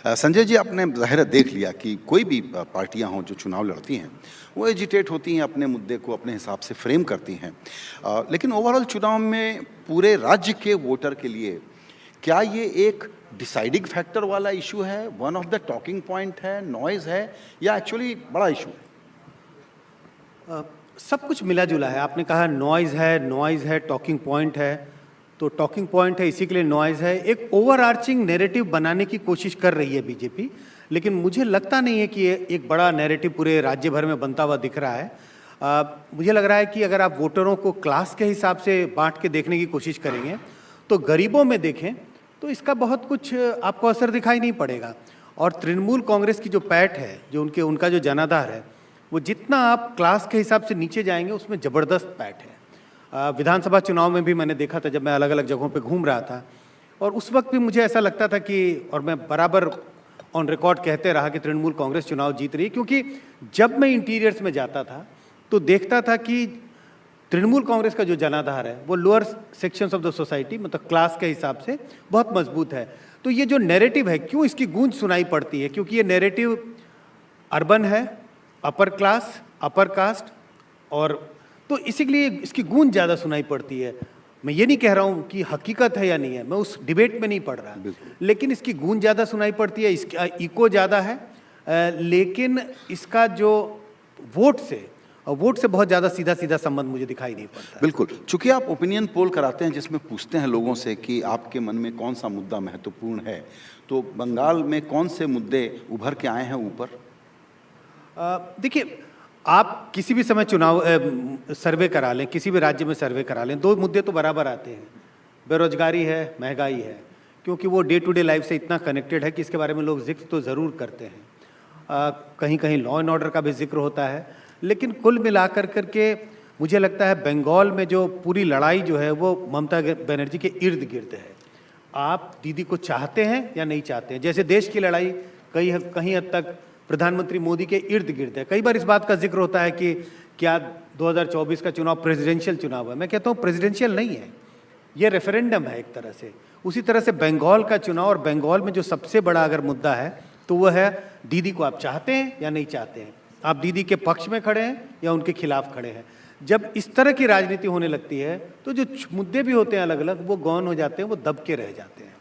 संजय जी, आपने ज़ाहिर है देख लिया कि कोई भी पार्टियां हों जो चुनाव लड़ती हैं, वो एजिटेट होती हैं, अपने मुद्दे को अपने हिसाब से फ्रेम करती हैं। लेकिन ओवरऑल चुनाव में पूरे राज्य के वोटर के लिए क्या ये एक डिसाइडिंग फैक्टर वाला इशू है, one of the talking point है, नॉइज़ है, या एक्चुअली बड़ा इशू है? सब कुछ मिला जुला है। आपने कहा नॉइज़ है, टॉकिंग पॉइंट है, तो टॉकिंग पॉइंट है, इसी के लिए नॉइज़ है। एक ओवरआर्चिंग नैरेटिव बनाने की कोशिश कर रही है बीजेपी, लेकिन मुझे लगता नहीं है कि ये एक बड़ा नैरेटिव पूरे राज्य भर में बनता हुआ दिख रहा है। मुझे लग रहा है कि अगर आप वोटरों को क्लास के हिसाब से बांट के देखने की कोशिश करेंगे, तो गरीबों में देखें तो इसका बहुत कुछ आपको असर दिखाई नहीं पड़ेगा। और तृणमूल कांग्रेस की जो पैठ है, जो उनका जो जनाधार है, वो जितना आप क्लास के हिसाब से नीचे जाएंगे उसमें ज़बरदस्त पैठ है। विधानसभा चुनाव में भी मैंने देखा था, जब मैं अलग अलग जगहों पे घूम रहा था, और उस वक्त भी मुझे ऐसा लगता था कि, और मैं बराबर ऑन रिकॉर्ड कहते रहा कि तृणमूल कांग्रेस चुनाव जीत रही है, क्योंकि जब मैं इंटीरियर्स में जाता था तो देखता था कि तृणमूल कांग्रेस का जो जनाधार है वो lower sections of the society, मतलब क्लास के हिसाब से बहुत मजबूत है। तो ये जो नैरेटिव है, क्यों इसकी गूंज सुनाई पड़ती है? क्योंकि ये नैरेटिव अर्बन है, अपर क्लास, अपर कास्ट, और तो इसीलिए इसकी गूंज ज़्यादा सुनाई पड़ती है। मैं ये नहीं कह रहा हूँ कि हकीकत है या नहीं है, मैं उस डिबेट में नहीं पढ़ रहा, लेकिन इसकी गूंज ज़्यादा सुनाई पड़ती है, इसका इको ज़्यादा है। लेकिन इसका जो वोट से बहुत ज़्यादा सीधा सीधा संबंध मुझे दिखाई नहीं पड़ता। बिल्कुल, चूंकि आप ओपिनियन पोल कराते हैं जिसमें पूछते हैं लोगों से कि आपके मन में कौन सा मुद्दा महत्वपूर्ण है, तो बंगाल में कौन से मुद्दे उभर के आए हैं ऊपर? देखिए, आप किसी भी समय चुनाव सर्वे करा लें, किसी भी राज्य में सर्वे करा लें, दो मुद्दे तो बराबर आते हैं, बेरोजगारी है, महंगाई है, क्योंकि वो डे टू डे लाइफ से इतना कनेक्टेड है कि इसके बारे में लोग जिक्र तो ज़रूर करते हैं। कहीं कहीं लॉ एंड ऑर्डर का भी जिक्र होता है, लेकिन कुल मिलाकर करके मुझे लगता है बंगाल में जो पूरी लड़ाई जो है वो ममता बनर्जी के इर्द गिर्द है। आप दीदी को चाहते हैं या नहीं चाहते हैं? जैसे देश की लड़ाई कहीं हद तक प्रधानमंत्री मोदी के इर्द गिर्द है। कई बार इस बात का जिक्र होता है कि क्या 2024 का चुनाव प्रेसिडेंशियल चुनाव है। मैं कहता हूँ प्रेसिडेंशियल नहीं है, ये रेफरेंडम है एक तरह से। उसी तरह से बंगाल का चुनाव, और बंगाल में जो सबसे बड़ा अगर मुद्दा है तो वह है दीदी को आप चाहते हैं या नहीं चाहते हैं, आप दीदी के पक्ष में खड़े हैं या उनके खिलाफ खड़े हैं। जब इस तरह की राजनीति होने लगती है तो जो मुद्दे भी होते हैं अलग अलग, वो गौन हो जाते हैं, वो दब के रह जाते हैं।